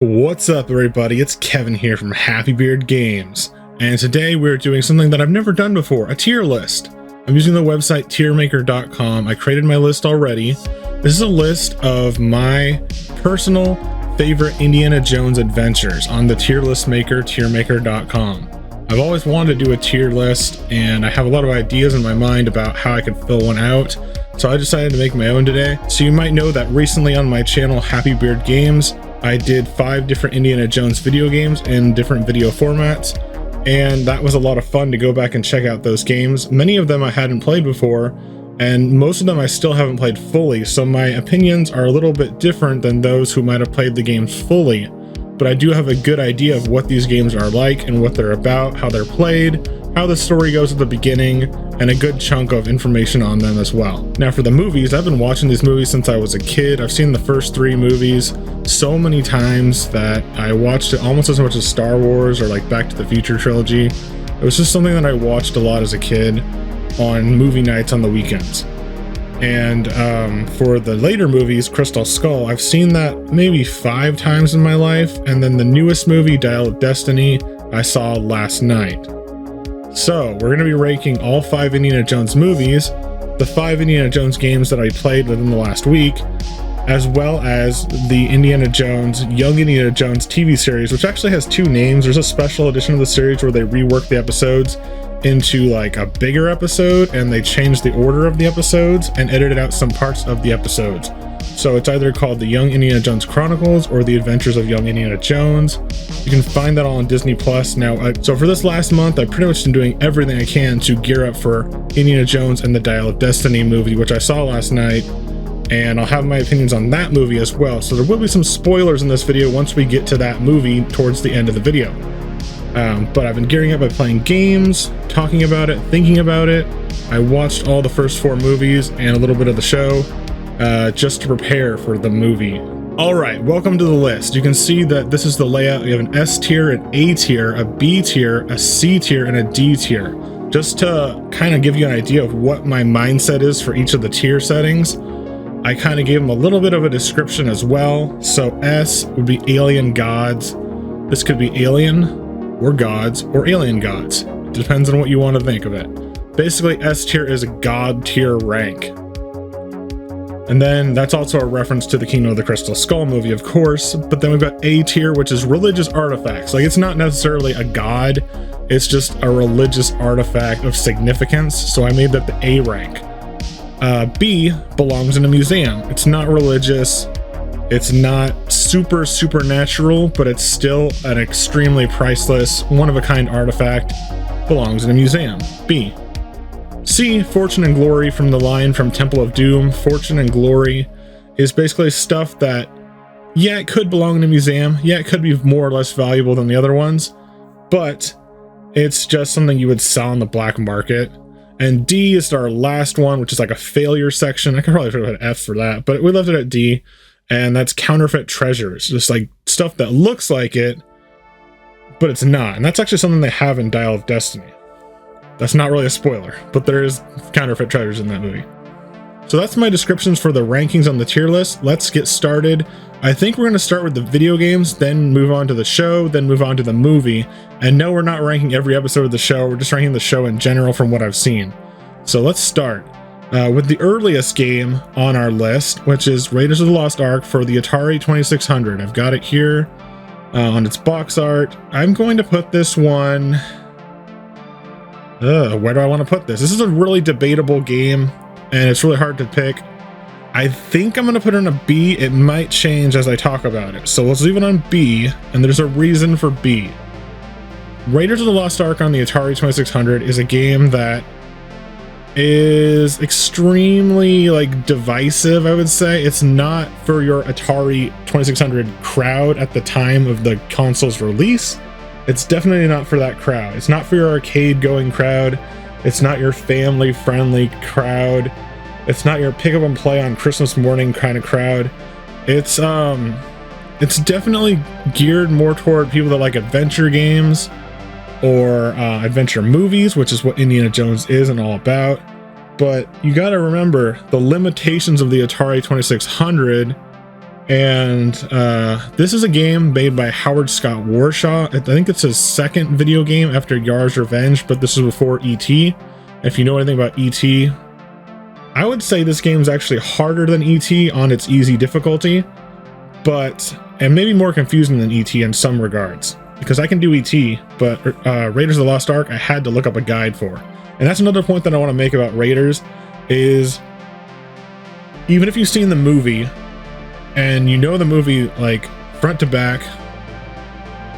What's up, everybody? It's Kevin here from Happy Beard Games, and today we're doing something that I've never done before, a tier list. I'm using the website tiermaker.com. I created my list already. This is a list of my personal favorite Indiana Jones adventures on the tier list maker, tiermaker.com. I've always wanted to do a tier list, and I have a lot of ideas in my mind about how I could fill one out, so I decided to make my own today. So you might know that recently on my channel, Happy Beard Games, I did 5 different Indiana Jones video games in different video formats, and that was a lot of fun to go back and check out those games. Many of them I hadn't played before, and most of them I still haven't played fully, so my opinions are a little bit different than those who might have played the games fully. But I do have a good idea of what these games are like and what they're about, how they're played, how the story goes at the beginning, and a good chunk of information on them as well. Now for the movies, I've been watching these movies since I was a kid. I've seen the first 3 movies so many times that I watched it almost as much as Star Wars or like Back to the Future trilogy. It was just something that I watched a lot as a kid on movie nights on the weekends. And for the later movies, Crystal Skull, I've seen that maybe 5 times in my life, and then the newest movie, Dial of Destiny, I saw last night. So we're going to be ranking all 5 Indiana Jones movies, the 5 Indiana Jones games that I played within the last week, as well as the Indiana Jones, Young Indiana Jones TV series, which actually has 2 names. There's a special edition of the series where they rework the episodes into like a bigger episode, and they changed the order of the episodes and edited out some parts of the episodes. So it's either called the Young Indiana Jones Chronicles or the Adventures of Young Indiana Jones. You can find that all on Disney Plus now. So for this last month, I've pretty much been doing everything I can to gear up for Indiana Jones and the Dial of Destiny movie, which I saw last night, and I'll have my opinions on that movie as well. So there will be some spoilers in this video once we get to that movie towards the end of the video. But I've been gearing up by playing games, talking about it, thinking about it. I watched all the first 4 movies and a little bit of the show just to prepare for the movie. Alright, welcome to the list. You can see that this is the layout. We have an S tier, an A tier, a B tier, a C tier, and a D tier. Just to kind of give you an idea of what my mindset is for each of the tier settings, I kind of gave them a little bit of a description as well. So S would be alien gods. This could be alien or gods or alien gods. Depends on what you want to think of it. Basically, S tier is a god tier rank. And then that's also a reference to the Kingdom of the Crystal Skull movie, of course. But then we've got A tier, which is religious artifacts. Like, it's not necessarily a god, it's just a religious artifact of significance. So I made that the A rank. B belongs in a museum. It's not religious. It's not super supernatural, but it's still an extremely priceless, one-of-a-kind artifact. Belongs in a museum. B. C, Fortune and Glory, from the line from Temple of Doom. Fortune and Glory is basically stuff that, yeah, it could belong in a museum. Yeah, it could be more or less valuable than the other ones, but it's just something you would sell on the black market. And D is our last one, which is like a failure section. I could probably put an F for that, but we left it at D. And that's counterfeit treasures, just like stuff that looks like it, but it's not. And that's actually something they have in Dial of Destiny. That's not really a spoiler, but there is counterfeit treasures in that movie. So that's my descriptions for the rankings on the tier list. Let's get started. I think we're going to start with the video games, then move on to the show, then move on to the movie. And no, we're not ranking every episode of the show. We're just ranking the show in general from what I've seen. So let's start. With the earliest game on our list, which is Raiders of the Lost Ark for the Atari 2600. I've got it here on its box art. I'm going to put this one... where do I want to put this? This is a really debatable game, and it's really hard to pick. I think I'm going to put it on a B. It might change as I talk about it. So let's leave it on B, and there's a reason for B. Raiders of the Lost Ark on the Atari 2600 is a game that is extremely like divisive, I would say. It's not for your Atari 2600 crowd at the time of the console's release. It's definitely not for that crowd. It's not for your arcade going crowd. It's not your family friendly crowd. It's not your pick up and play on Christmas morning kind of crowd. It's definitely geared more toward people that like adventure games or adventure movies, which is what Indiana Jones is and all about. But you got to remember the limitations of the Atari 2600 And this is a game made by Howard Scott Warshaw. I think it's his second video game after Yar's Revenge, but this is before E.T. If you know anything about E.T., I would say this game is actually harder than E.T. on its easy difficulty, and maybe more confusing than E.T. in some regards. Because I can do E.T., but Raiders of the Lost Ark, I had to look up a guide for. And that's another point that I want to make about Raiders, is even if you've seen the movie, and you know the movie like front to back,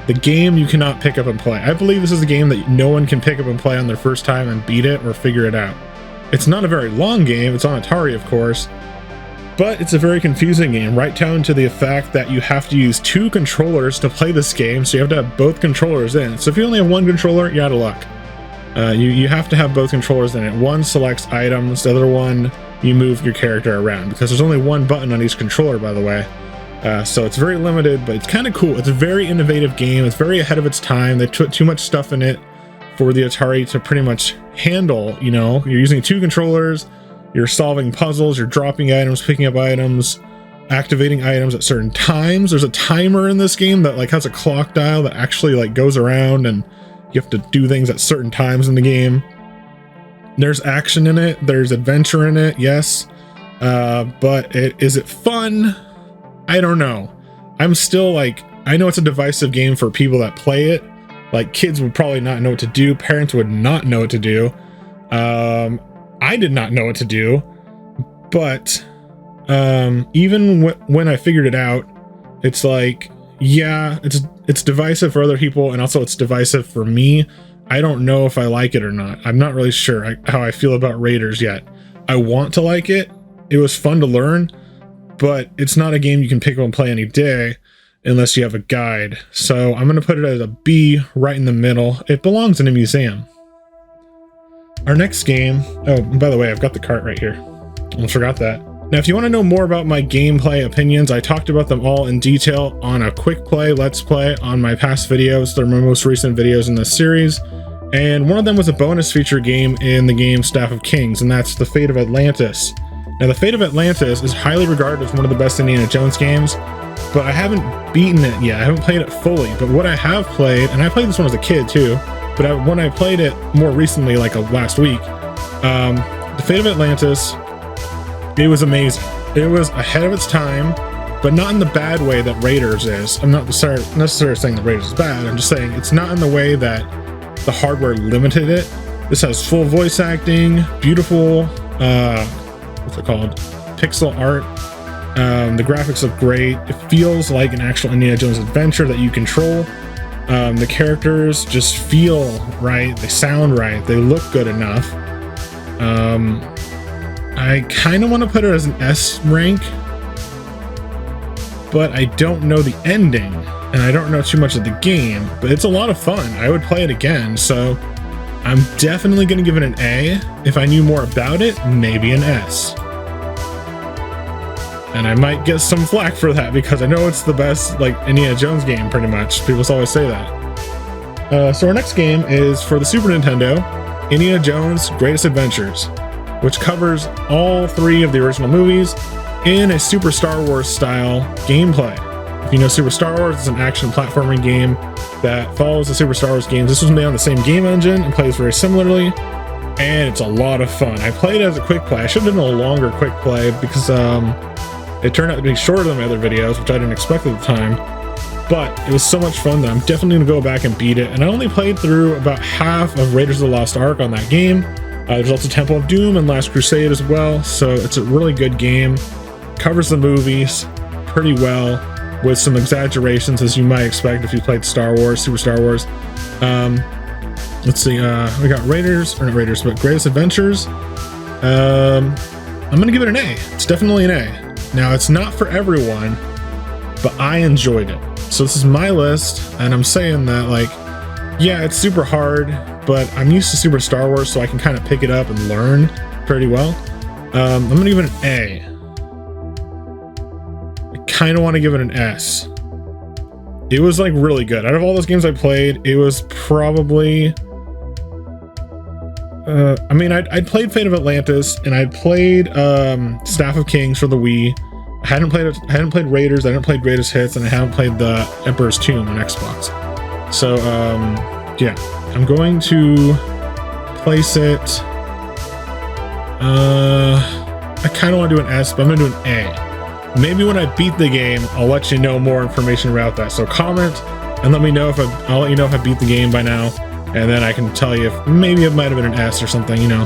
the game you cannot pick up and play. I believe this is a game that no one can pick up and play on their first time and beat it or figure it out. It's not a very long game, it's on Atari of course, but it's a very confusing game, right down to the fact that you have to use 2 controllers to play this game, so you have to have both controllers in. So if you only have 1 controller, you're out of luck. You have to have both controllers in it. One selects items, the other one you move your character around, because there's only 1 button on each controller, by the way. So it's very limited, but it's kind of cool. It's a very innovative game. It's very ahead of its time. They put too much stuff in it for the Atari to pretty much handle. You know, you're using 2 controllers, you're solving puzzles, you're dropping items, picking up items, activating items at certain times. There's a timer in this game that like has a clock dial that actually like goes around, and you have to do things at certain times in the game. There's action in it, there's adventure in it, yes, but is it fun? I don't know. I'm still like, I know it's a divisive game for people that play it. Like, kids would probably not know what to do, parents would not know what to do. I did not know what to do, but even when I figured it out, it's like, yeah, it's divisive for other people, and also it's divisive for me. I don't know if I like it or not. I'm not really sure how I feel about Raiders yet. I want to like it. It was fun to learn, but it's not a game you can pick up and play any day unless you have a guide. So I'm going to put it as a B right in the middle. It belongs in a museum. Our next game, oh, by the way, I've got the cart right here. I forgot that. Now, if you want to know more about my gameplay opinions, I talked about them all in detail on a quick play, let's play on my past videos. They're my most recent videos in this series. And one of them was a bonus feature game in the game Staff of Kings, and that's The Fate of Atlantis. Now, The Fate of Atlantis is highly regarded as one of the best Indiana Jones games, but I haven't beaten it yet. I haven't played it fully, but what I have played, and I played this one as a kid too, but when I played it more recently, like last week, The Fate of Atlantis, it was amazing. It was ahead of its time, but not in the bad way that Raiders is. I'm not necessarily saying that Raiders is bad. I'm just saying it's not in the way that the hardware limited it. This has full voice acting, beautiful, what's it called? Pixel art. The graphics look great. It feels like an actual Indiana Jones adventure that you control. The characters just feel right. They sound right. They look good enough. I kind of want to put it as an S rank, but I don't know the ending, and I don't know too much of the game, but it's a lot of fun. I would play it again, so I'm definitely going to give it an A. If I knew more about it, maybe an S. And I might get some flack for that, because I know it's the best, like, Indiana Jones game, pretty much. People always say that. So our next game is for the Super Nintendo, Indiana Jones Greatest Adventures, which covers all 3 of the original movies in a Super Star Wars style gameplay. If you know Super Star Wars, it's an action platforming game that follows the Super Star Wars games. This was made on the same game engine and plays very similarly, and it's a lot of fun. I played it as a quick play. I should have done a longer quick play because it turned out to be shorter than my other videos, which I didn't expect at the time, but it was so much fun that I'm definitely going to go back and beat it. And I only played through about half of Raiders of the Lost Ark on that game. There's also Temple of Doom and Last Crusade as well, so it's a really good game. Covers the movies pretty well, with some exaggerations, as you might expect if you played Star Wars, Super Star Wars. Let's see, we got Raiders, or not Raiders, but Greatest Adventures. I'm gonna give it an A. It's definitely an A. Now, it's not for everyone, but I enjoyed it. So this is my list, and I'm saying that, like, yeah, it's super hard, but I'm used to Super Star Wars, so I can kind of pick it up and learn pretty well. I'm gonna give it an A. I kind of want to give it an S. It was like really good. Out of all those games I played, it was probably I mean, I'd played Fate of Atlantis, and I'd played Staff of Kings for the Wii. I hadn't played Raiders, I hadn't played Greatest Hits, and I haven't played the Emperor's Tomb on Xbox. So yeah, I'm going to place it. I kind of want to do an S, but I'm gonna do an A. Maybe when I beat the game, I'll let you know more information about that. So comment and let me know if I'll let you know if I beat the game by now, and then I can tell you if maybe it might have been an S or something, you know.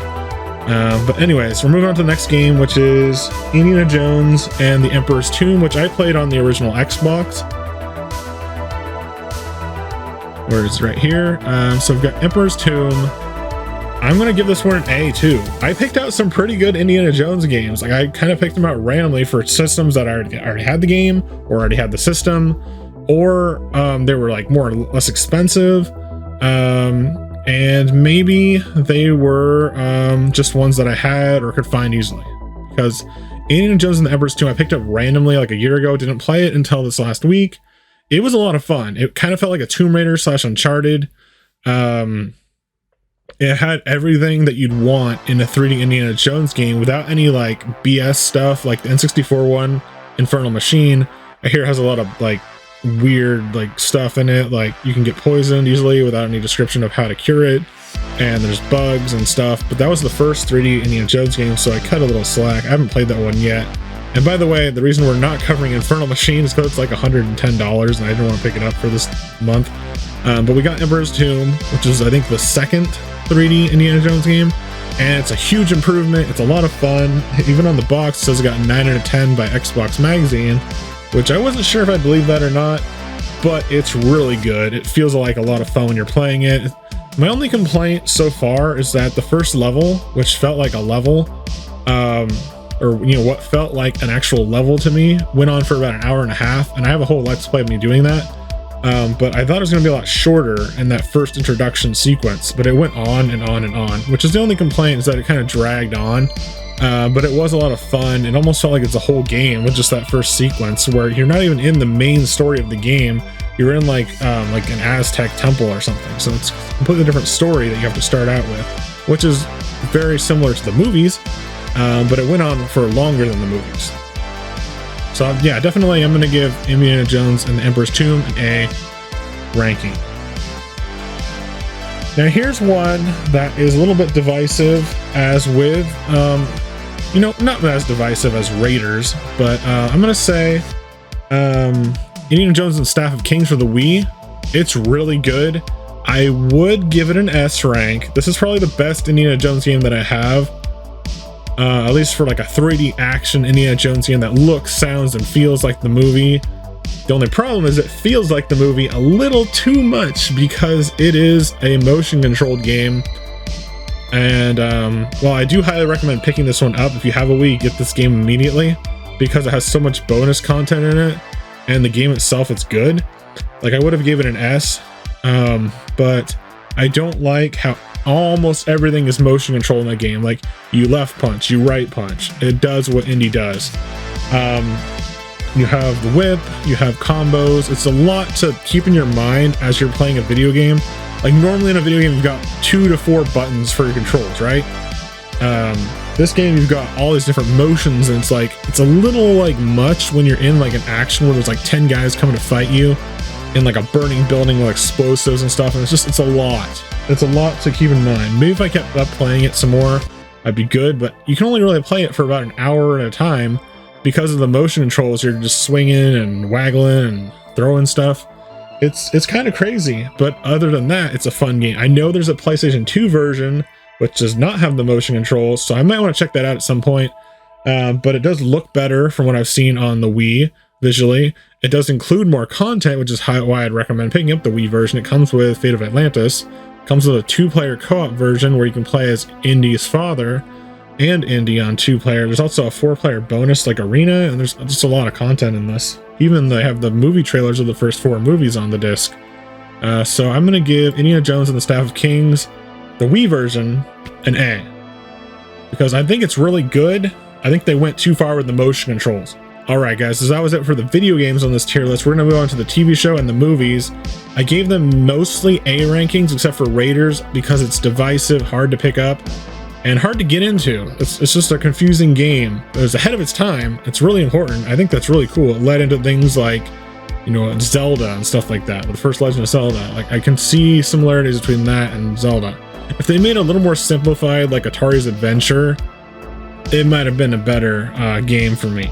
But anyways, we're moving on to the next game, which is Indiana Jones and the Emperor's Tomb, which I played on the original Xbox. Where is it? Right here. So we've got Emperor's Tomb. I'm gonna give this one an A too. I picked out some pretty good Indiana Jones games. Like, I kind of picked them out randomly for systems that I already had the game, or already had the system, or they were like more or less expensive. And maybe they were just ones that I had or could find easily. Because Indiana Jones and the Emperor's Tomb I picked up randomly like a year ago, didn't play it until this last week. It was a lot of fun. It kind of felt like a Tomb Raider / Uncharted. It had everything that you'd want in a 3D Indiana Jones game without any like BS stuff like the N64 one, Infernal Machine. I hear it has a lot of like weird like stuff in it, like you can get poisoned easily without any description of how to cure it, and there's bugs and stuff. But that was the first 3D Indiana Jones game, so I cut a little slack. I haven't played that one yet. And by the way, the reason we're not covering Infernal Machine is because it's like $110 and I didn't want to pick it up for this month. But we got Emperor's Tomb, which is I think the second 3D Indiana Jones game, and it's a huge improvement. It's a lot of fun. Even on the box it says it got 9 out of 10 by Xbox Magazine, which I wasn't sure if I believe that or not, but it's really good. It feels like a lot of fun when you're playing it. My only complaint so far is that the first level, which felt like a level, or you know, what felt like an actual level to me, went on for about an hour and a half, and I have a whole Let's Play of me doing that. But I thought it was going to be a lot shorter in that first introduction sequence, but it went on and on and on, which is the only complaint, is that it kind of dragged on. But it was a lot of fun. It almost felt like it's a whole game with just that first sequence, where you're not even in the main story of the game. You're in like an Aztec temple or something. So it's a completely different story that you have to start out with, which is very similar to the movies, but it went on for longer than the movies. So yeah, definitely I'm going to give Indiana Jones and the Emperor's Tomb an A ranking. Now here's one that is a little bit divisive, as with, you know, not as divisive as Raiders, but I'm going to say Indiana Jones and Staff of Kings for the Wii. It's really good. I would give it an S rank. This is probably the best Indiana Jones game that I have. At least for like a 3D action Indiana Jones game that looks, sounds, and feels like the movie. The only problem is it feels like the movie a little too much because it is a motion controlled game. And well, I do highly recommend picking this one up. If you have a Wii, get this game immediately because it has so much bonus content in it, and the game itself, it's good. Like, I would have given it an S, but I don't like how almost everything is motion control in the game. Like, you left punch, you right punch. It does what Indy does. You have the whip, you have combos. It's a lot to keep in your mind as you're playing a video game. Like, normally in a video game, you've got 2 to 4 buttons for your controls, right? This game, you've got all these different motions, and it's like, it's a little like much when you're in like an action where there's like 10 guys coming to fight you in like a burning building with explosives and stuff, and it's a lot. It's a lot to keep in mind. Maybe if I kept up playing it some more, I'd be good, but you can only really play it for about an hour at a time because of the motion controls. You're just swinging and waggling and throwing stuff. It's kind of crazy, but other than that, it's a fun game. I know there's a PlayStation 2 version which does not have the motion controls, so I might want to check that out at some point. But it does look better from what I've seen on the Wii visually. It does include more content, which is why I'd recommend picking up the Wii version. It comes with Fate of Atlantis. It comes with a 2-player co-op version where you can play as Indy's father and Indy on 2-player. There's also a 4-player bonus like arena, and there's just a lot of content in this. Even they have the movie trailers of the first 4 movies on the disc. So I'm going to give Indiana Jones and the Staff of Kings, the Wii version, an A. Because I think it's really good. I think they went too far with the motion controls. Alright guys, so that was it for the video games on this tier list. We're going to move on to the TV show and the movies. I gave them mostly A rankings except for Raiders because it's divisive, hard to pick up. and hard to get into. It's just a confusing game. It was ahead of its time. It's really important. I think that's really cool. It led into things like, you know, Zelda and stuff like that. The first Legend of Zelda. Like, I can see similarities between that and Zelda. If they made it a little more simplified, like Atari's Adventure, it might have been a better game for me.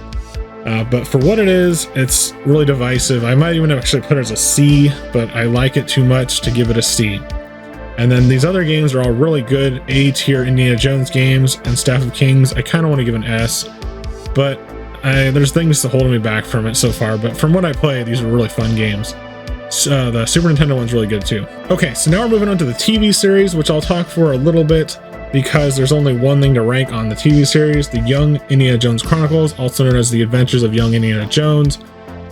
But for what it is, it's really divisive. I might even actually put it as a C, but I like it too much to give it a C. And then these other games are all really good A tier Indiana Jones games, and Staff of Kings, I kind of want to give an S, but there's things holding me back from it so far. But from what I play, these are really fun games. So the Super Nintendo one's really good too. Okay, so now we're moving on to the TV series, which I'll talk for a little bit because there's only one thing to rank on the TV series: the Young Indiana Jones Chronicles, also known as The Adventures of Young Indiana Jones,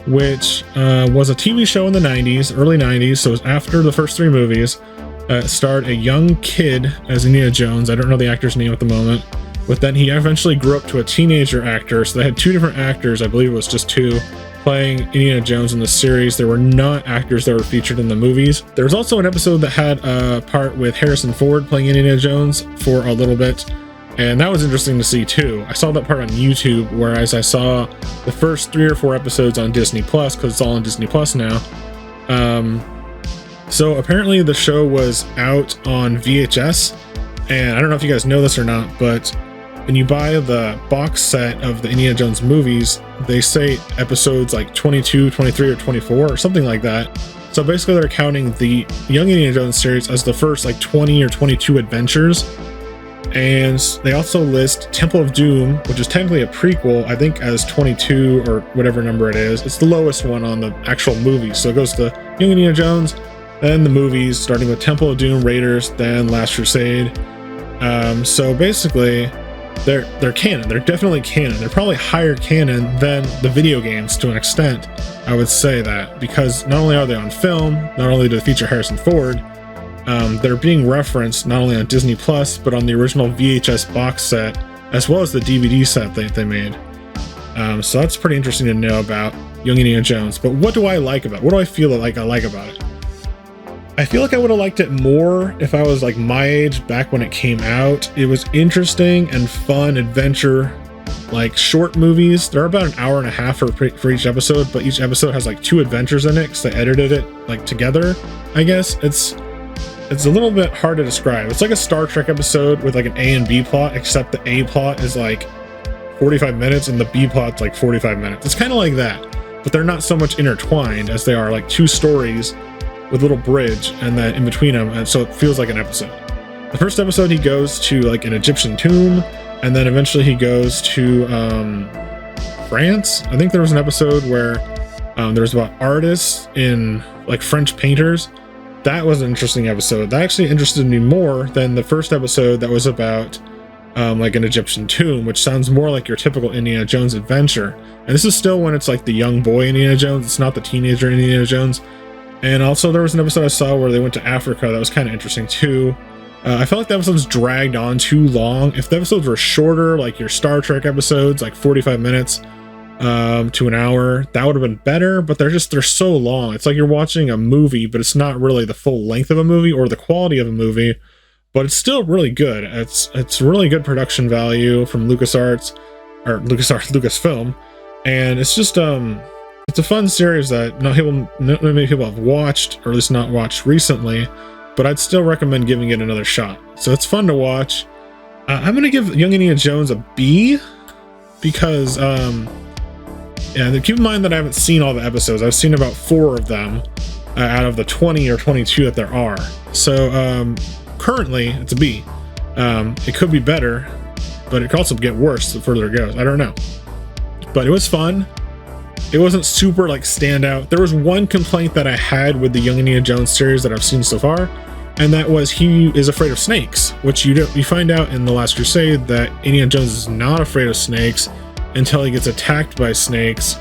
which was a TV show in the 90s, early 90s, so it was after the first 3 movies. It starred a young kid as Indiana Jones. I don't know the actor's name at the moment, but then he eventually grew up to a teenager actor. So they had 2 different actors, I believe it was just 2, playing Indiana Jones in the series. There were not actors that were featured in the movies. There was also an episode that had a part with Harrison Ford playing Indiana Jones for a little bit, and that was interesting to see too. I saw that part on YouTube, whereas I saw the first 3 or 4 episodes on Disney Plus, because it's all on Disney Plus now. So apparently the show was out on VHS, and I don't know if you guys know this or not, but when you buy the box set of the Indiana Jones movies, they say episodes like 22, 23, or 24, or something like that. So basically they're counting the Young Indiana Jones series as the first like 20 or 22 adventures. And they also list Temple of Doom, which is technically a prequel, I think, as 22 or whatever number it is. It's the lowest one on the actual movie. So it goes to Young Indiana Jones, then the movies, starting with Temple of Doom, Raiders, then Last Crusade. So basically, they're canon. They're definitely canon. They're probably higher canon than the video games to an extent. I would say that, because not only are they on film, not only do they feature Harrison Ford, they're being referenced not only on Disney Plus, but on the original VHS box set, as well as the DVD set they made. So that's pretty interesting to know about Young Indiana Jones. But what do I like about it? What do I feel like I like about it? I feel like I would have liked it more if I was like my age back when it came out. It was interesting and fun adventure, like short movies. They're about an hour and a half for each episode, but each episode has like 2 adventures in it because they edited it like together. I guess it's a little bit hard to describe. It's like a Star Trek episode with like an A and B plot, except the A plot is like 45 minutes and the B plot's like 45 minutes. It's kind of like that, but they're not so much intertwined as they are like 2 stories with a little bridge and then in between them, and so it feels like an episode. The first episode he goes to like an Egyptian tomb, and then eventually he goes to France. I think there was an episode where there was about artists in like French painters. That was an interesting episode. That actually interested me more than the first episode that was about like an Egyptian tomb, which sounds more like your typical Indiana Jones adventure. And this is still when it's like the young boy Indiana Jones. It's not the teenager Indiana Jones. And also there was an episode I saw where they went to Africa that was kind of interesting too. I felt like the episodes dragged on too long. If the episodes were shorter, like your Star Trek episodes, like 45 minutes to an hour, that would have been better, but they're so long. It's like you're watching a movie, but it's not really the full length of a movie or the quality of a movie, but it's still really good. It's really good production value from Lucasfilm, and it's just it's a fun series that not many people have watched, or at least not watched recently, but I'd still recommend giving it another shot. So it's fun to watch. I'm gonna give Young Indiana Jones a B because yeah, keep in mind that I haven't seen all the episodes. I've seen about 4 of them out of the 20 or 22 that there are. So currently it's a B. It could be better, but it could also get worse the further it goes. I don't know, but it was fun. It wasn't super like standout. There was one complaint that I had with the Young Indiana Jones series that I've seen so far, and that was he is afraid of snakes, which you find out in The Last Crusade that Indiana Jones is not afraid of snakes until he gets attacked by snakes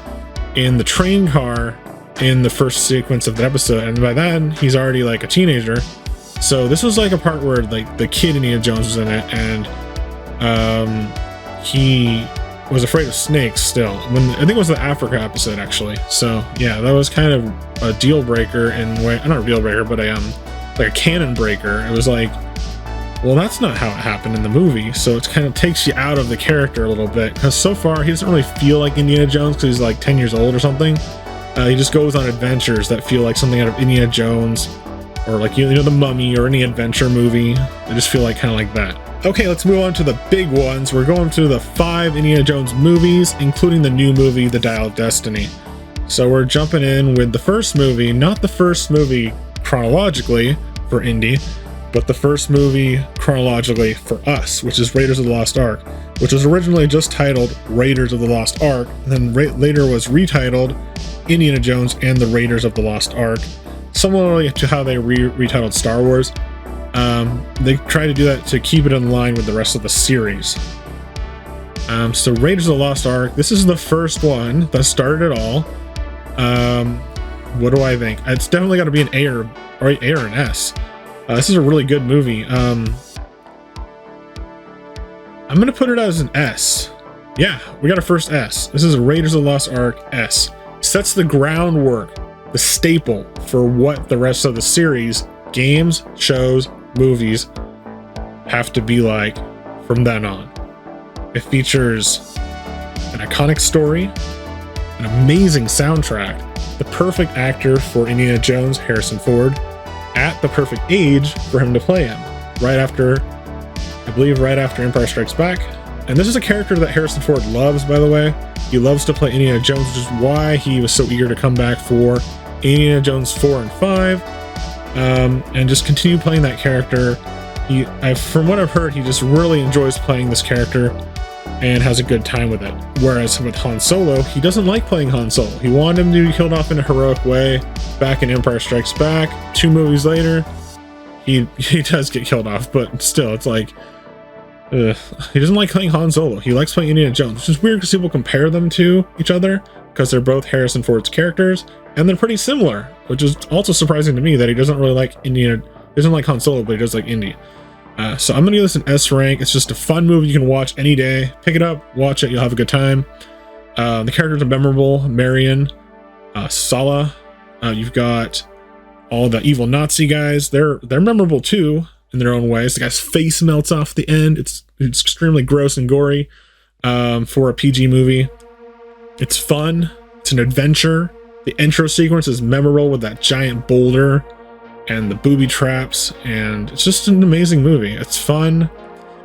in the train car in the first sequence of the episode, and by then he's already like a teenager. So this was like a part where like the kid Indiana Jones was in it, and he was afraid of snakes still. When I think it was the Africa episode actually. So yeah, that was kind of a deal breaker in way, not a deal breaker, but like a canon breaker. It was like Well, that's not how it happened in the movie, so it kind of takes you out of the character a little bit, because so far he doesn't really feel like Indiana Jones because he's like 10 years old or something. He just goes on adventures that feel like something out of Indiana Jones, or like, you know, The Mummy or any adventure movie. They just feel like kind of like that. Okay, let's move on to the big ones. We're going through the 5 Indiana Jones movies, including the new movie, The Dial of Destiny. So we're jumping in with the first movie, not the first movie chronologically for Indy, but the first movie chronologically for us, which is Raiders of the Lost Ark, which was originally just titled Raiders of the Lost Ark, and then later was retitled Indiana Jones and the Raiders of the Lost Ark, similarly to how they retitled Star Wars. They try to do that to keep it in line with the rest of the series. So Raiders of the Lost Ark, this is the first one that started it all. What do I think? It's definitely got to be an A or an S. This is a really good movie. I'm gonna put it as an S. Yeah, we got our first S. This is a Raiders of the Lost Ark S. Sets the groundwork, the staple for what the rest of the series, games, shows, movies, have to be like from then on. It features an iconic story, an amazing soundtrack, the perfect actor for Indiana Jones, Harrison Ford, at the perfect age for him to play him, right after Empire Strikes Back. And this is a character that Harrison Ford loves, by the way. He loves to play Indiana Jones, which is why he was so eager to come back for Indiana Jones 4 and 5, and just continue playing that character. From what I've heard, he just really enjoys playing this character and has a good time with it. Whereas with Han Solo, he doesn't like playing Han Solo. He wanted him to be killed off in a heroic way back in Empire Strikes Back. 2 movies later, he does get killed off, but still, it's like, he doesn't like playing Han Solo. He likes playing Indiana Jones, which is weird because people compare them to each other because they're both Harrison Ford's characters, and they're pretty similar, which is also surprising to me that he doesn't really like he doesn't like Han Solo, but he does like Indy. So I'm gonna give this an S rank. It's just a fun movie you can watch any day. Pick it up, watch it, you'll have a good time. The characters are memorable. Marion, Sala, you've got all the evil Nazi guys. They're memorable too in their own ways. The guy's face melts off the end. It's extremely gross and gory for a PG movie. It's fun. It's an adventure. The intro sequence is memorable with that giant boulder and the booby traps, and it's just an amazing movie. It's fun.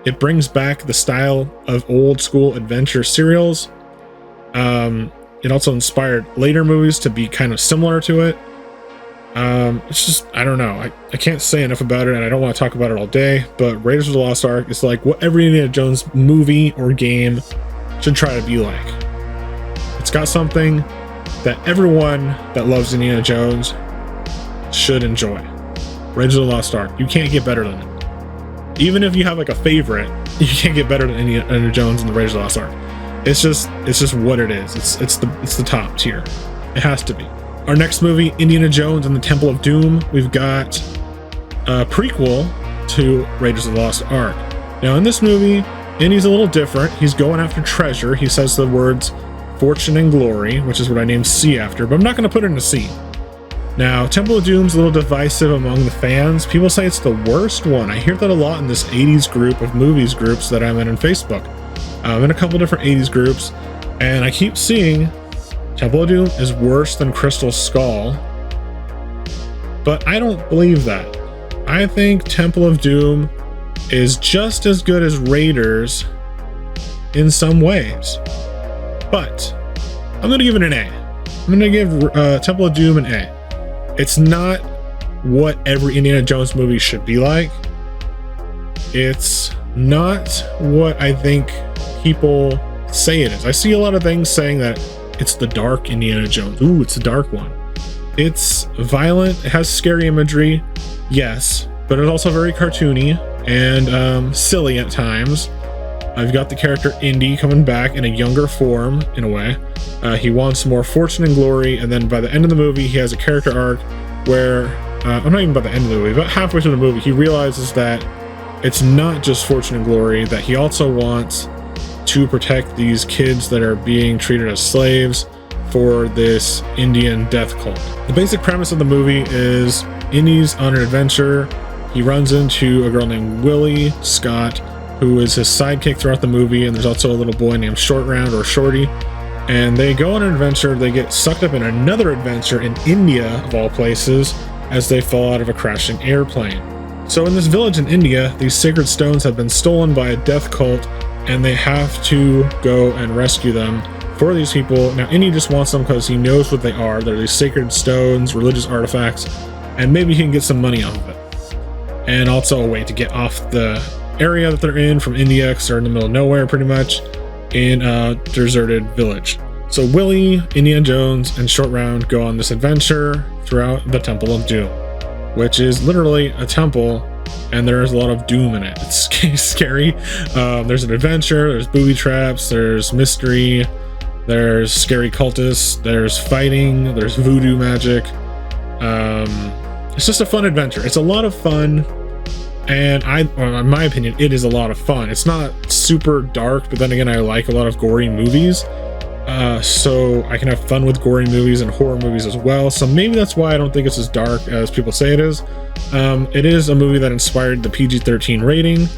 It brings back the style of old school adventure serials. It also inspired later movies to be kind of similar to it. It's just, I don't know. I can't say enough about it, and I don't want to talk about it all day, but Raiders of the Lost Ark is like what every Indiana Jones movie or game should try to be like. It's got something that everyone that loves Indiana Jones should enjoy. Raiders of the Lost Ark. You can't get better than it. Even if you have like a favorite, you can't get better than Indiana Jones and the Raiders of the Lost Ark. It's just what it is. It's the top tier. It has to be. Our next movie, Indiana Jones and the Temple of Doom. We've got a prequel to Raiders of the Lost Ark. Now in this movie, Indy's a little different. He's going after treasure. He says the words fortune and glory, which is what I named C after, but I'm not going to put it in a C. Now, Temple of Doom's a little divisive among the fans. People say it's the worst one. I hear that a lot in this 80s group of movies groups that I'm in Facebook. I'm in a couple different 80s groups, and I keep seeing Temple of Doom is worse than Crystal Skull, but I don't believe that. I think Temple of Doom is just as good as Raiders in some ways, but I'm going to give it an A. I'm going to give Temple of Doom an A. It's not what every Indiana Jones movie should be like. It's not what I think people say it is. I see a lot of things saying that it's the dark Indiana Jones. Ooh, it's the dark one. It's violent, it has scary imagery, yes, but it's also very cartoony and silly at times. I've got the character Indy coming back in a younger form, in a way. He wants more fortune and glory, and then by the end of the movie, he has a character arc where, I'm not even by the end of the movie, but halfway through the movie, he realizes that it's not just fortune and glory, that he also wants to protect these kids that are being treated as slaves for this Indian death cult. The basic premise of the movie is Indy's on an adventure. he runs into a girl named Willie Scott, who is his sidekick throughout the movie, and there's also a little boy named Short Round or Shorty. And they go on an adventure. They get sucked up in another adventure in India, of all places, as they fall out of a crashing airplane. So in this village in India, these sacred stones have been stolen by a death cult, and they have to go and rescue them for these people. Now, Indy just wants them because he knows what they are. They're these sacred stones, religious artifacts, and maybe he can get some money off of it. And also a way to get off the area that they're in from India, because they're in the middle of nowhere pretty much, in a deserted village. So Willie, Indiana Jones, and Short Round go on this adventure throughout the Temple of Doom, which is literally a temple, and there's a lot of doom in it. It's scary. There's an adventure, there's booby traps, there's mystery, there's scary cultists, there's fighting, there's voodoo magic. It's just a fun adventure. It's a lot of fun. And in my opinion, it is a lot of fun. It's not super dark, but then again, I like a lot of gory movies. So I can have fun with gory movies and horror movies as well. So maybe that's why I don't think it's as dark as people say it is. It is a movie that inspired the PG-13 rating,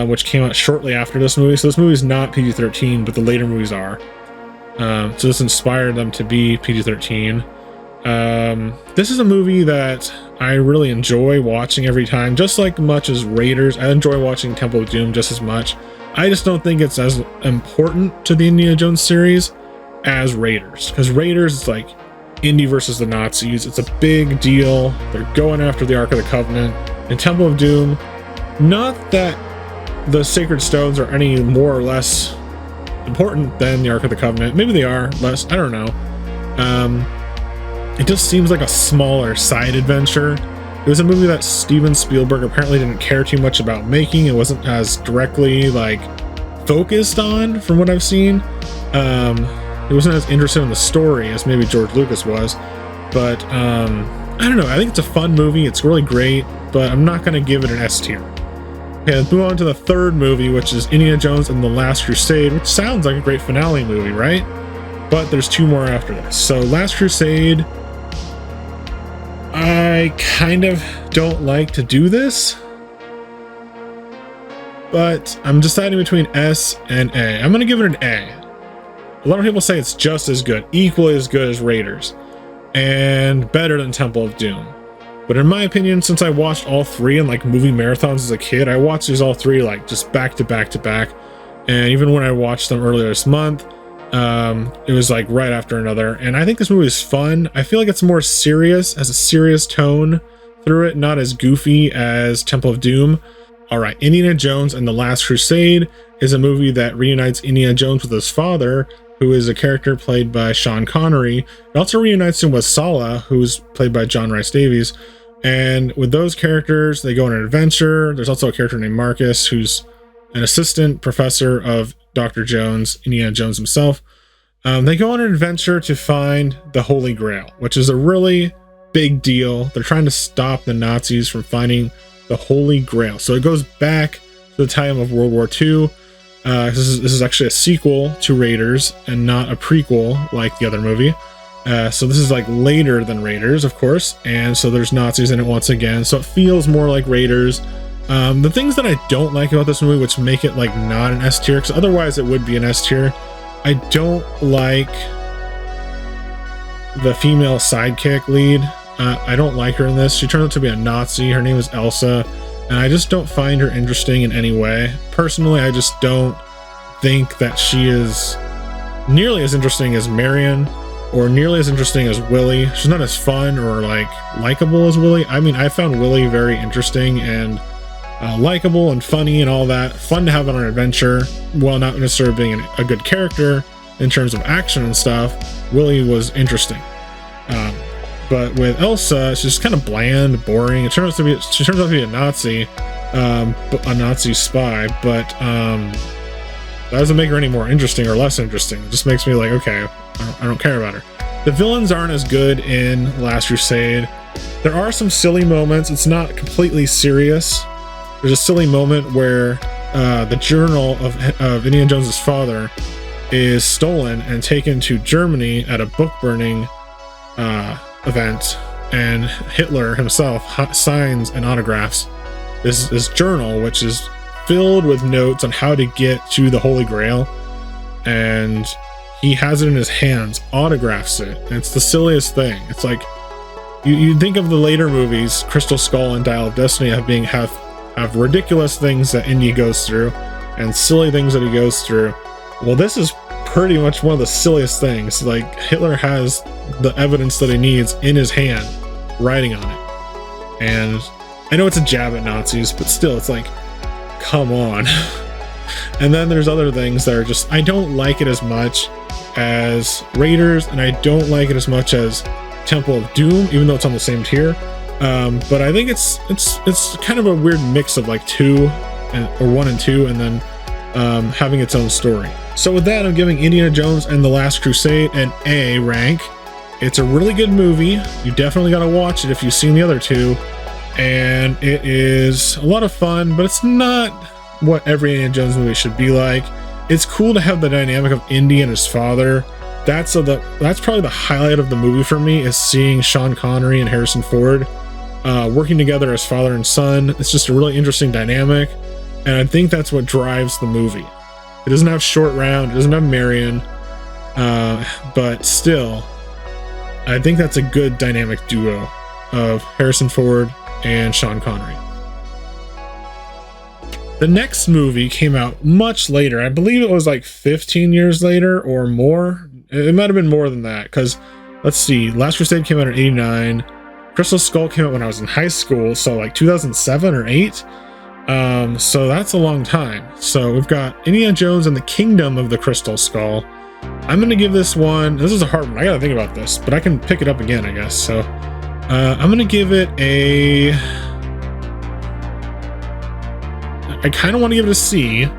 which came out shortly after this movie. So this movie is not PG-13, but the later movies are. So this inspired them to be PG-13. This is a movie that I really enjoy watching every time, just like much as Raiders. I enjoy watching Temple of Doom just as much. I just don't think it's as important to the Indiana Jones series as Raiders, because Raiders is like Indy versus the Nazis. It's a big deal. They're going after the Ark of the Covenant. In Temple of Doom, not that the sacred stones are any more or less important than the Ark of the Covenant. Maybe they are less. I don't know. It just seems like a smaller side adventure. It was a movie that Steven Spielberg apparently didn't care too much about making. It wasn't as directly like focused on, from what I've seen. It wasn't as interested in the story as maybe George Lucas was. But I don't know. I think it's a fun movie. It's really great, but I'm not going to give it an S tier. Okay, let's move on to the third movie, which is Indiana Jones and the Last Crusade, which sounds like a great finale movie, right? But there's two more after this. So Last Crusade, I kind of don't like to do this, but I'm deciding between S and A. I'm going to give it an A. A lot of people say it's just as good, equally as good as Raiders, and better than Temple of Doom. But in my opinion, since I watched all three in like movie marathons as a kid, I watched these all three like just back to back to back. And even when I watched them earlier this month, it was like right after another, and I think this movie is fun. I feel like it's more serious, has a serious tone through it, not as goofy as Temple of Doom. All right, Indiana Jones and the Last Crusade is a movie that reunites Indiana Jones with his father, who is a character played by Sean Connery. It also reunites him with Sala, who's played by John Rhys Davies. And with those characters, they go on an adventure. There's also a character named Marcus, who's an assistant professor of Dr. Jones, Indiana Jones himself. They go on an adventure to find the Holy Grail, which is a really big deal. They're trying to stop the Nazis from finding the Holy Grail. So it goes back to the time of World War II. This is actually a sequel to Raiders and not a prequel like the other movie. So this is like later than Raiders, of course. And so there's Nazis in it once again. So it feels more like Raiders. The things that I don't like about this movie, which make it like not an S tier, because otherwise it would be an S tier. I don't like the female sidekick lead. I don't like her in this. She turns out to be a Nazi. Her name is Elsa, and I just don't find her interesting in any way. Personally, I just don't think that she is nearly as interesting as Marion or nearly as interesting as Willie. She's not as fun or like likable as Willie. I mean, I found Willie very interesting and likable and funny and all that. Fun to have on an adventure, while not necessarily being a good character in terms of action and stuff. Willie was interesting. But with Elsa, she's kind of bland, boring. She turns out to be a Nazi, a Nazi spy, but that doesn't make her any more interesting or less interesting. It just makes me like, okay, I don't care about her. The villains aren't as good in Last Crusade. There are some silly moments. It's not completely serious. There's a silly moment where the journal of Indiana Jones's father is stolen and taken to Germany at a book burning event, and Hitler himself signs and autographs this journal, which is filled with notes on how to get to the Holy Grail, and he has it in his hands, autographs it, and it's the silliest thing. It's like you think of the later movies, Crystal Skull and Dial of Destiny, have ridiculous things that Indy goes through and silly things that he goes through. Well, this is pretty much one of the silliest things. Like, Hitler has the evidence that he needs in his hand, writing on it. And I know it's a jab at Nazis, but still, it's like, come on. And then there's other things that are just, I don't like it as much as Raiders, and I don't like it as much as Temple of Doom, even though it's on the same tier. But I think it's kind of a weird mix of like 2 or 1 and 2, and then having its own story. So with that, I'm giving Indiana Jones and the Last Crusade an A rank. It's a really good movie. You definitely got to watch it if you've seen the other 2. And it is a lot of fun, but it's not what every Indiana Jones movie should be like. It's cool to have the dynamic of Indy and his father. That's probably the highlight of the movie for me, is seeing Sean Connery and Harrison Ford working together as father and son. It's just a really interesting dynamic, and I think that's what drives the movie. It doesn't have Short Round, it doesn't have Marion, but still, I think that's a good dynamic duo of Harrison Ford and Sean Connery. The next movie came out much later. I believe it was like 15 years later or more. It might have been more than that, because let's see, Last Crusade came out in 89. Crystal Skull came out when I was in high school, so like 2007 or 8. So that's a long time. So we've got Indiana Jones and the Kingdom of the Crystal Skull. I'm gonna give this one, this is a hard one, I gotta think about this, but I can pick it up again, I guess. So I'm gonna give it a, I kind of want to give it a C.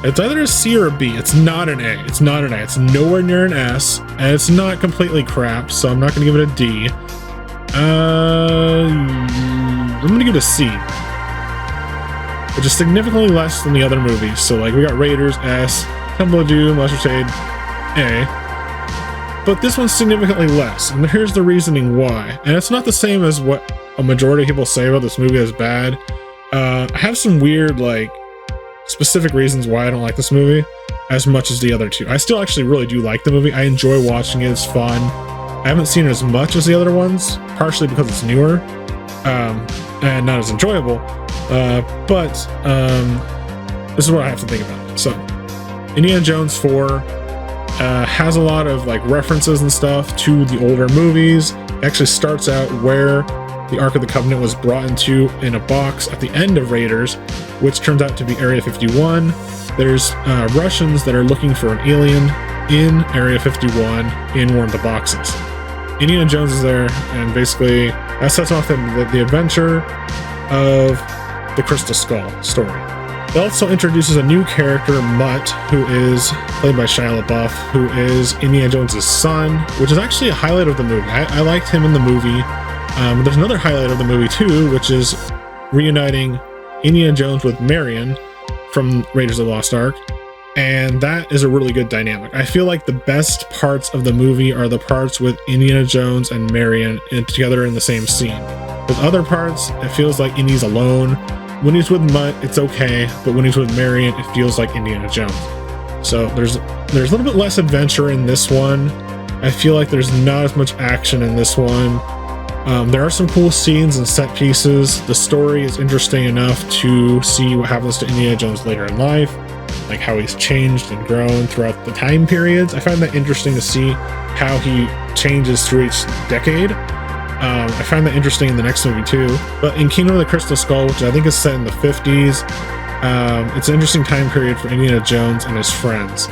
It's either a C or a B. It's not an A. It's not an A. It's nowhere near an S, and it's not completely crap, so I'm not going to give it a D. I'm going to give it a C, which is significantly less than the other movies. So, like, we got Raiders, S, Temple of Doom, Last Crusade, A. But this one's significantly less, and here's the reasoning why. And it's not the same as what a majority of people say about this movie as bad. I have some weird, like, specific reasons why I don't like this movie as much as the other 2. I still actually really do like the movie. I enjoy watching it. It's fun. I haven't seen it as much as the other ones, partially because it's newer and not as enjoyable. But this is what I have to think about it. So, Indiana Jones 4 has a lot of like references and stuff to the older movies. It actually starts out where the Ark of the Covenant was brought into in a box at the end of Raiders, which turns out to be Area 51. There's Russians that are looking for an alien in Area 51 in one of the boxes. Indiana Jones is there, and basically that sets off the adventure of the Crystal Skull story. It also introduces a new character, Mutt, who is played by Shia LaBeouf, who is Indiana Jones' son, which is actually a highlight of the movie. I liked him in the movie. There's another highlight of the movie too, which is reuniting Indiana Jones with Marion from Raiders of the Lost Ark, and that is a really good dynamic. I feel like the best parts of the movie are the parts with Indiana Jones and Marion together in the same scene. With other parts, it feels like Indy's alone. When he's with Mutt, it's okay, but when he's with Marion, it feels like Indiana Jones. So there's a little bit less adventure in this one. I feel like there's not as much action in this one. There are some cool scenes and set pieces. The story is interesting enough to see what happens to Indiana Jones later in life, like how he's changed and grown throughout the time periods. I find that interesting to see how he changes through each decade. I find that interesting in the next movie too. But in Kingdom of the Crystal Skull, which I think is set in the 50s, it's an interesting time period for Indiana Jones and his friends.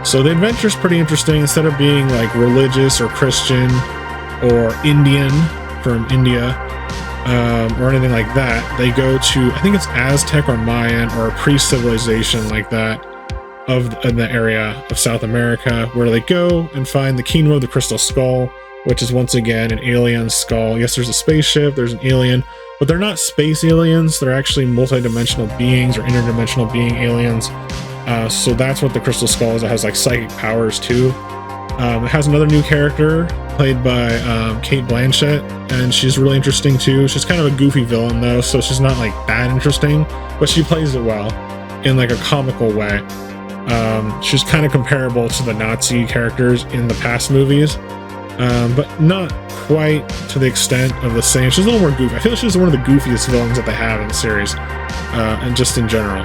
So the adventure is pretty interesting. Instead of being like religious or Christian or Indian from India or anything like that, they go to, I think it's Aztec or Mayan or a pre-civilization like that in the area of South America, where they go and find the Kingdom of the Crystal Skull, which is once again an alien skull. Yes, there's a spaceship, there's an alien, but they're not space aliens. They're actually multi-dimensional beings or interdimensional being aliens. So that's what the Crystal Skull is. It has like psychic powers too. It has another new character played by Kate Blanchett, and she's really interesting too. She's kind of a goofy villain though, so she's not like that interesting, but she plays it well in like a comical way. She's kind of comparable to the Nazi characters in the past movies, but not quite to the extent of the same. She's a little more goofy. I feel like she's one of the goofiest villains that they have in the series, and just in general.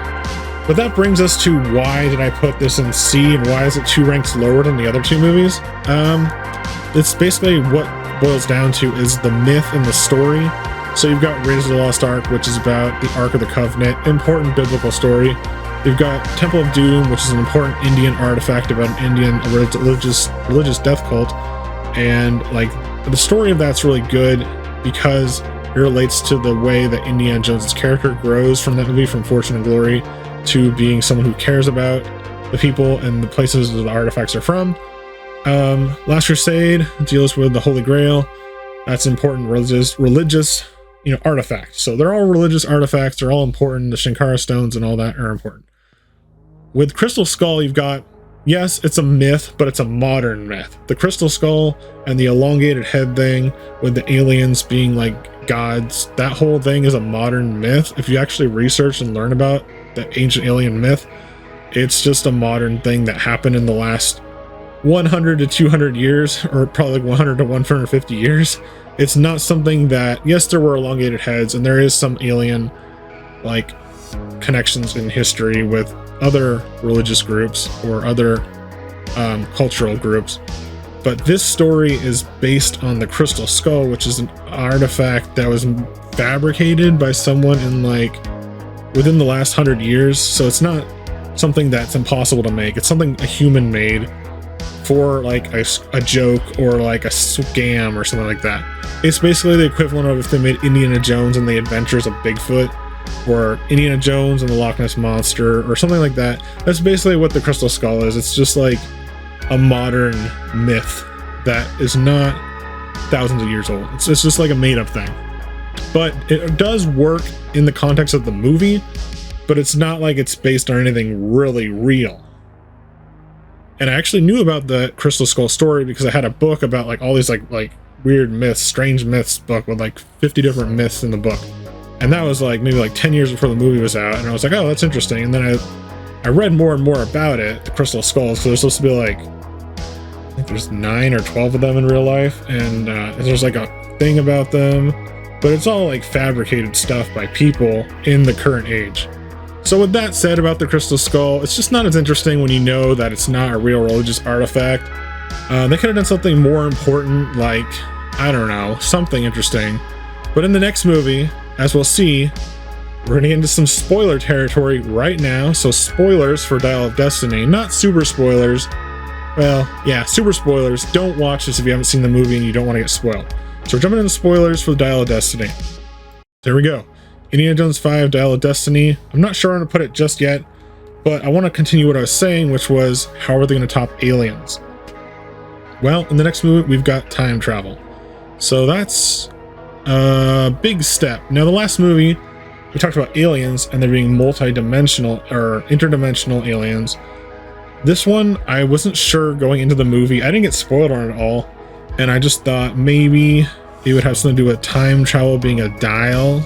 But that brings us to why did I put this in C, and why is it 2 ranks lower than the other 2 movies? It's basically what boils down to is the myth and the story. So you've got Raiders of the Lost Ark, which is about the Ark of the Covenant, important biblical story. You've got Temple of Doom, which is an important Indian artifact about an Indian religious death cult. And like the story of that's really good because it relates to the way that Indiana Jones's character grows from that movie, from fortune and glory to being someone who cares about the people and the places that the artifacts are from. Last Crusade deals with the Holy Grail. That's important religious, artifact. So they're all religious artifacts. They're all important. The Shankara stones and all that are important. With Crystal Skull, you've got, yes, it's a myth, but it's a modern myth. The Crystal Skull and the elongated head thing with the aliens being like gods, that whole thing is a modern myth. If you actually research and learn about the ancient alien myth, it's just a modern thing that happened in the last 100 to 200 years, or probably 100 to 150 years. It's not something that, yes, there were elongated heads and there is some alien like connections in history with other religious groups or other cultural groups, but this story is based on the Crystal Skull, which is an artifact that was fabricated by someone in like within the last 100 years. So it's not something that's impossible to make. It's something a human made for like a joke or like a scam or something like that. It's basically the equivalent of if they made Indiana Jones and the Adventures of Bigfoot, or Indiana Jones and the Loch Ness Monster or something like that. That's basically what the Crystal Skull is. It's just like a modern myth that is not thousands of years old. It's just like a made-up thing. But it does work in the context of the movie, but it's not like it's based on anything really real. And I actually knew about the Crystal Skull story because I had a book about like all these like weird myths, strange myths book with like 50 different myths in the book. And that was like maybe like 10 years before the movie was out, and I was like, oh, that's interesting. And then I read more and more about it, the Crystal Skulls. So there's supposed to be like, I think there's 9 or 12 of them in real life, and there's like a thing about them, but it's all like fabricated stuff by people in the current age. So with that said about the Crystal Skull, it's just not as interesting when you know that it's not a real religious artifact. They could have done something more important, like, I don't know, something interesting. But in the next movie, as we'll see, we're gonna get into some spoiler territory right now. So spoilers for Dial of Destiny, not super spoilers. Well, yeah, super spoilers. Don't watch this if you haven't seen the movie and you don't want to get spoiled. So we're jumping into spoilers for Dial of Destiny. There we go. Indiana Jones 5, Dial of Destiny. I'm not sure how to put it just yet, but I want to continue what I was saying, which was, how are they going to top aliens? Well, in the next movie, we've got time travel. So that's a big step. Now, the last movie, we talked about aliens and there being multi-dimensional or interdimensional aliens. This one, I wasn't sure going into the movie. I didn't get spoiled on it at all. And I just thought maybe it would have something to do with time travel being a dial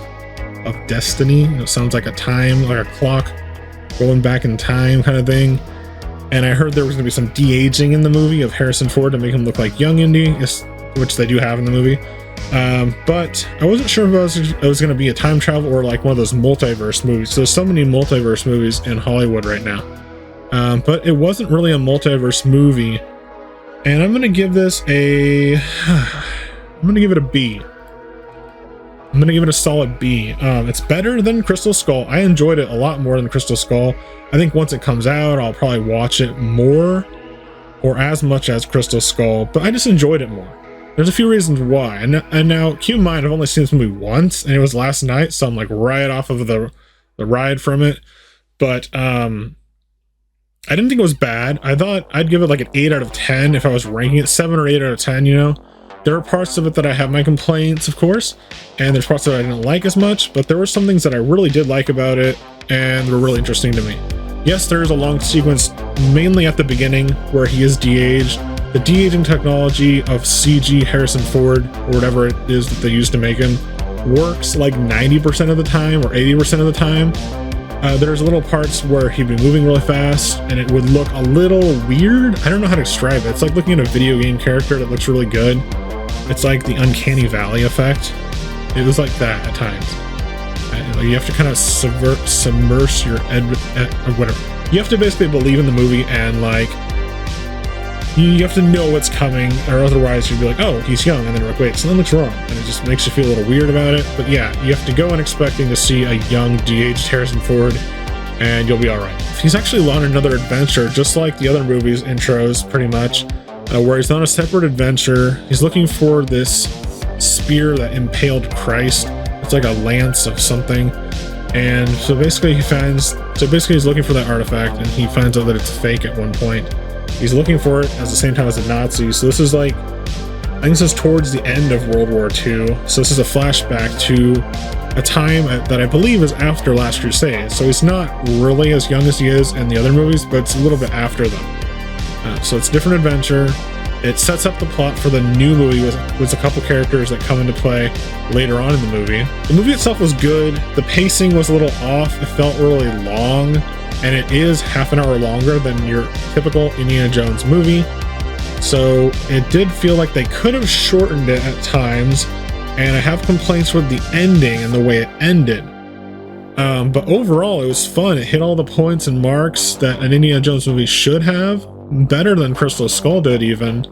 of destiny. It sounds like a time, like a clock going back in time kind of thing. And I heard there was going to be some de-aging in the movie of Harrison Ford to make him look like young Indy, which they do have in the movie. But I wasn't sure if it was going to be a time travel or like one of those multiverse movies. So there's so many multiverse movies in Hollywood right now. But it wasn't really a multiverse movie. And I'm going to give this I'm going to give it a B. I'm going to give it a solid B. It's better than Crystal Skull. I enjoyed it a lot more than Crystal Skull. I think once it comes out, I'll probably watch it more or as much as Crystal Skull, but I just enjoyed it more. There's a few reasons why. And now, keep in mind, I've only seen this movie once, and it was last night, so I'm like right off of the ride from it. But I didn't think it was bad. I thought I'd give it like an 8 out of 10 if I was ranking it, 7 or 8 out of 10, you know? There are parts of it that I have my complaints, of course, and there's parts that I didn't like as much, but there were some things that I really did like about it and were really interesting to me. Yes, there is a long sequence, mainly at the beginning, where he is de-aged, the de-aging technology of CG Harrison Ford, or whatever it is that they use to make him, works like 90% of the time or 80% of the time. There's little parts where he'd be moving really fast and it would look a little weird. I don't know how to describe it. It's like looking at a video game character that looks really good. It's like the uncanny valley effect. It was like that at times. You have to kind of submerge your or whatever. You have to basically believe in the movie, and like you have to know what's coming, or otherwise you'd be like, oh, he's young, and then you're like, wait, something looks wrong, and it just makes you feel a little weird about it. But yeah, you have to go in expecting to see a young, de-aged Harrison Ford, and you'll be all right. He's actually on another adventure, just like the other movies' intros, pretty much, where he's on a separate adventure. He's looking for this spear that impaled Christ. It's like a lance of something, and so basically he's looking for that artifact, and he finds out that it's fake at one point. He's looking for it at the same time as the Nazis. So this is like, I think this is towards the end of World War II. So this is a flashback to a time that I believe is after Last Crusade. So he's not really as young as he is in the other movies, but it's a little bit after them. So it's a different adventure. It sets up the plot for the new movie with a couple characters that come into play later on in the movie. The movie itself was good. The pacing was a little off. It felt really long, and it is half an hour longer than your typical Indiana Jones movie. So it did feel like they could have shortened it at times, and I have complaints with the ending and the way it ended. But overall, it was fun. It hit all the points and marks that an Indiana Jones movie should have, better than Crystal Skull did even.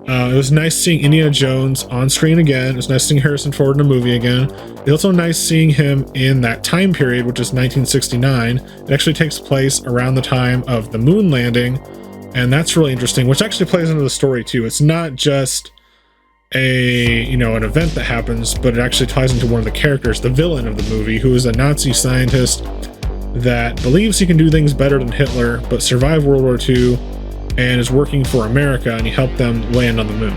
It was nice seeing Indiana Jones on screen again. It was nice seeing Harrison Ford in a movie again. It's also nice seeing him in that time period, which is 1969. It actually takes place around the time of the moon landing, and that's really interesting, which actually plays into the story too. It's not just an event that happens, but it actually ties into one of the characters, the villain of the movie, who is a Nazi scientist that believes he can do things better than Hitler, but survived World War II and is working for America, and he helped them land on the moon.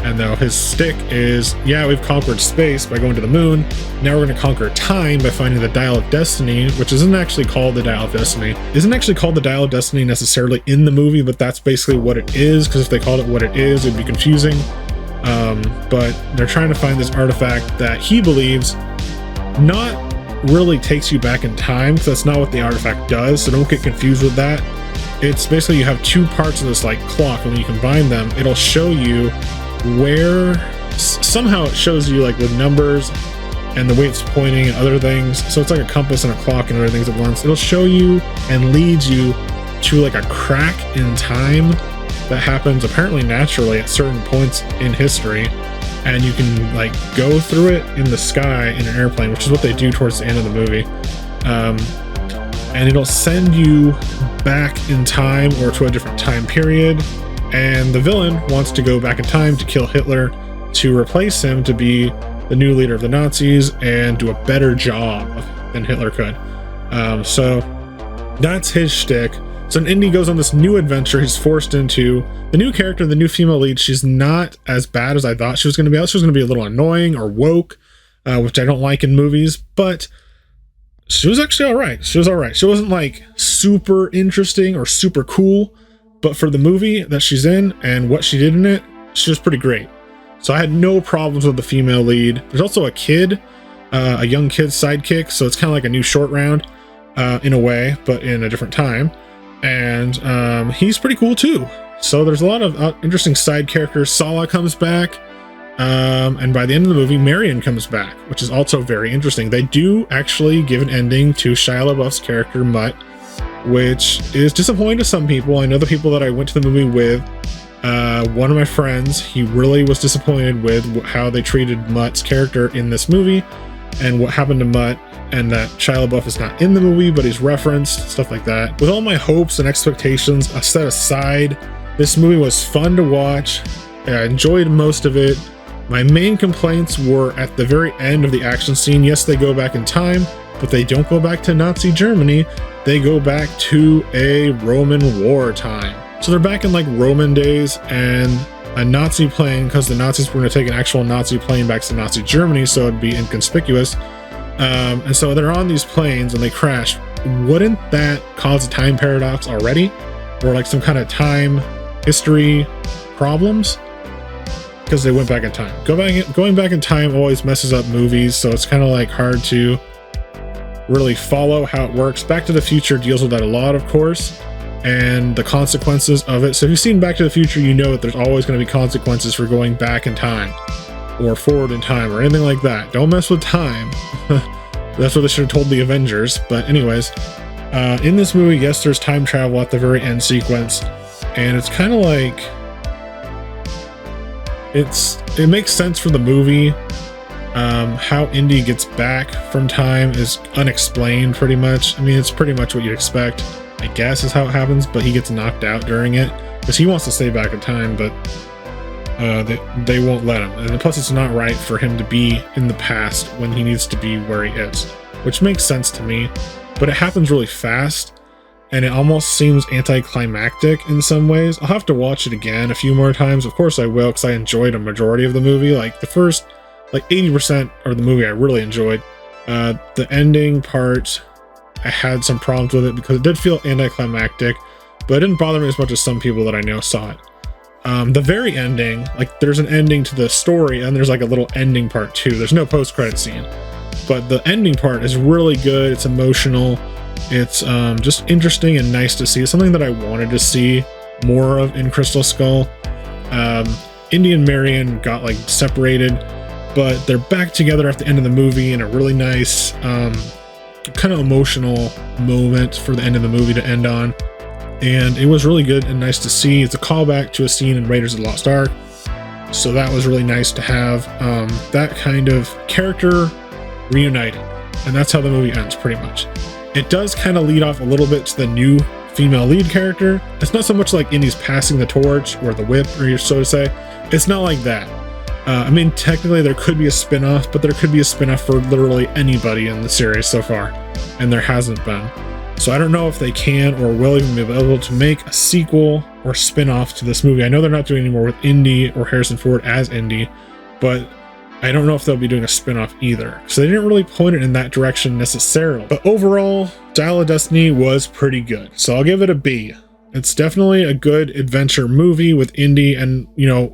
And though his stick is, yeah, we've conquered space by going to the moon, now we're going to conquer time by finding the Dial of Destiny, which isn't actually called the Dial of Destiny. Isn't actually called the Dial of Destiny necessarily in the movie, but that's basically what it is, because if they called it what it is, it'd be confusing. But they're trying to find this artifact that he believes not really takes you back in time, because that's not what the artifact does, so don't get confused with that. It's basically you have two parts of this like clock, and when you combine them, it'll show you where, somehow it shows you like with numbers and the way it's pointing and other things. So it's like a compass and a clock and other things at once. It'll show you and leads you to like a crack in time that happens apparently naturally at certain points in history, and you can like go through it in the sky in an airplane, which is what they do towards the end of the movie. And it'll send you back in time or to a different time period, and the villain wants to go back in time to kill Hitler, to replace him to be the new leader of the Nazis and do a better job than Hitler could. So that's his shtick. So Indy goes on this new adventure he's forced into. The new character, the new female lead, she's not as bad as I thought she was going to be. I thought she was going to be a little annoying or woke, which I don't like in movies, but she was actually all right. She was all right. She wasn't like super interesting or super cool, but for the movie that she's in and what she did in it, she was pretty great. So I had no problems with the female lead. There's also a kid, a young kid sidekick, so it's kind of like a new short round in a way, but in a different time. And he's pretty cool too. So there's a lot of interesting side characters. Sala comes back. And by the end of the movie, Marion comes back, which is also very interesting. They do actually give an ending to Shia LaBeouf's character, Mutt, which is disappointing to some people. I know the people that I went to the movie with, one of my friends, he really was disappointed with how they treated Mutt's character in this movie and what happened to Mutt, and that Shia LaBeouf is not in the movie, but he's referenced, stuff like that. With all my hopes and expectations set aside, this movie was fun to watch. I enjoyed most of it. My main complaints were at the very end of the action scene. Yes, they go back in time, but they don't go back to Nazi Germany. They go back to a Roman war time. So they're back in like Roman days, and a Nazi plane, because the Nazis were going to take an actual Nazi plane back to Nazi Germany, so it'd be inconspicuous. And so they're on these planes and they crash. Wouldn't that cause a time paradox already? Or like some kind of time history problems because they went back in time. Going back in time always messes up movies, so it's kind of like hard to really follow how it works. Back to the Future deals with that a lot, of course, and the consequences of it. So if you've seen Back to the Future, you know that there's always going to be consequences for going back in time or forward in time or anything like that. Don't mess with time. That's what they should have told the Avengers. But anyways, in this movie, yes, there's time travel at the very end sequence, and it's kind of like it makes sense for the movie. How Indy gets back from time is unexplained pretty much. I mean, it's pretty much what you'd expect, I guess, is how it happens, but he gets knocked out during it because he wants to stay back in time, but they won't let him. And plus, it's not right for him to be in the past when he needs to be where he is, which makes sense to me, but it happens really fast, and it almost seems anticlimactic in some ways. I'll have to watch it again a few more times. Of course I will, because I enjoyed a majority of the movie. Like the first, 80% of the movie I really enjoyed. The ending part, I had some problems with it because it did feel anticlimactic, but it didn't bother me as much as some people that I know saw it. The very ending, there's an ending to the story, and there's a little ending part too. There's no post-credit scene, but the ending part is really good. It's emotional. It's just interesting and nice to see. It's something that I wanted to see more of in Crystal Skull. Indy and Marion got separated, but they're back together at the end of the movie in a really nice kind of emotional moment for the end of the movie to end on. And it was really good and nice to see. It's a callback to a scene in Raiders of the Lost Ark, so that was really nice to have that kind of character reunited. And that's how the movie ends pretty much. It does kind of lead off a little bit to the new female lead character. It's not so much like Indy's passing the torch or the whip, or so to say. It's not like that. I mean, technically there could be a spin-off, but there could be a spin-off for literally anybody in the series so far, and there hasn't been. So I don't know if they can or will even be able to make a sequel or spin-off to this movie. I know they're not doing any more with Indy or Harrison Ford as Indy, but I don't know if they'll be doing a spin-off either. So they didn't really point it in that direction necessarily. But overall, Dial of Destiny was pretty good. So I'll give it a B. It's definitely a good adventure movie with Indy, and,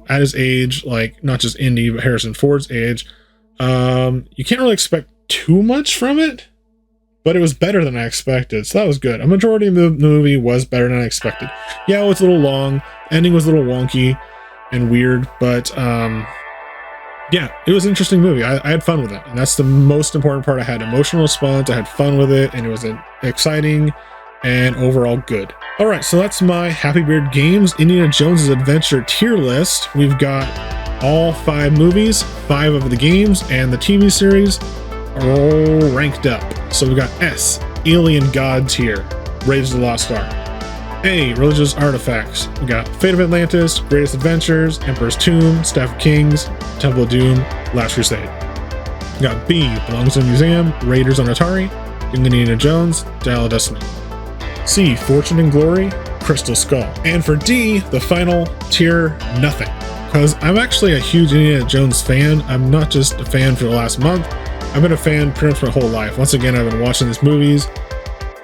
at his age, not just Indy, but Harrison Ford's age. You can't really expect too much from it, but it was better than I expected. So that was good. A majority of the movie was better than I expected. Yeah, it was a little long. Ending was a little wonky and weird, but yeah, it was an interesting movie. I had fun with it, and that's the most important part. I had emotional response, I had fun with it, and it was exciting and overall good. All right, so that's my Happy Beard Games Indiana Jones's Adventure tier list. We've got all 5 movies, 5 of the games, and the TV series are all ranked up. So we've got S, Alien God tier, Raiders of the Lost Ark. A, Religious Artifacts. We got Fate of Atlantis, Greatest Adventures, Emperor's Tomb, Staff of Kings, Temple of Doom, Last Crusade. We got B, Belongs in a Museum, Raiders on Atari, Indiana Jones, Dial of Destiny. C, Fortune and Glory, Crystal Skull. And for D, the final tier, Nothing. Because I'm actually a huge Indiana Jones fan. I'm not just a fan for the last month. I've been a fan pretty much my whole life. Once again, I've been watching these movies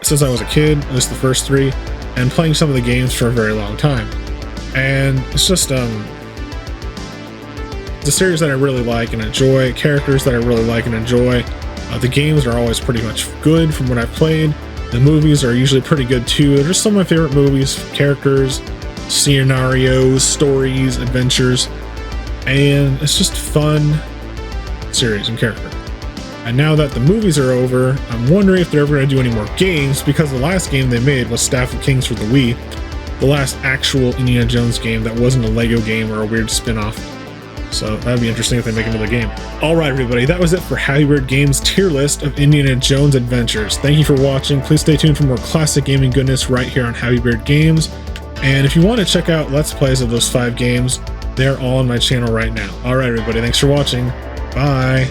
since I was a kid, at least the first 3, and playing some of the games for a very long time. And it's just it's a series that I really like and enjoy, characters that I really like and enjoy. The games are always pretty much good from what I've played. The movies are usually pretty good too. They're just some of my favorite movies, characters, scenarios, stories, adventures, and it's just fun series and character. And now that the movies are over, I'm wondering if they're ever going to do any more games, because the last game they made was Staff of Kings for the Wii, the last actual Indiana Jones game that wasn't a Lego game or a weird spin-off. So that'd be interesting if they make another game. Alright everybody, that was it for Happy Beard Games tier list of Indiana Jones adventures. Thank you for watching. Please stay tuned for more classic gaming goodness right here on Happy Beard Games. And if you want to check out Let's Plays of those 5 games, they're all on my channel right now. Alright everybody, thanks for watching. Bye!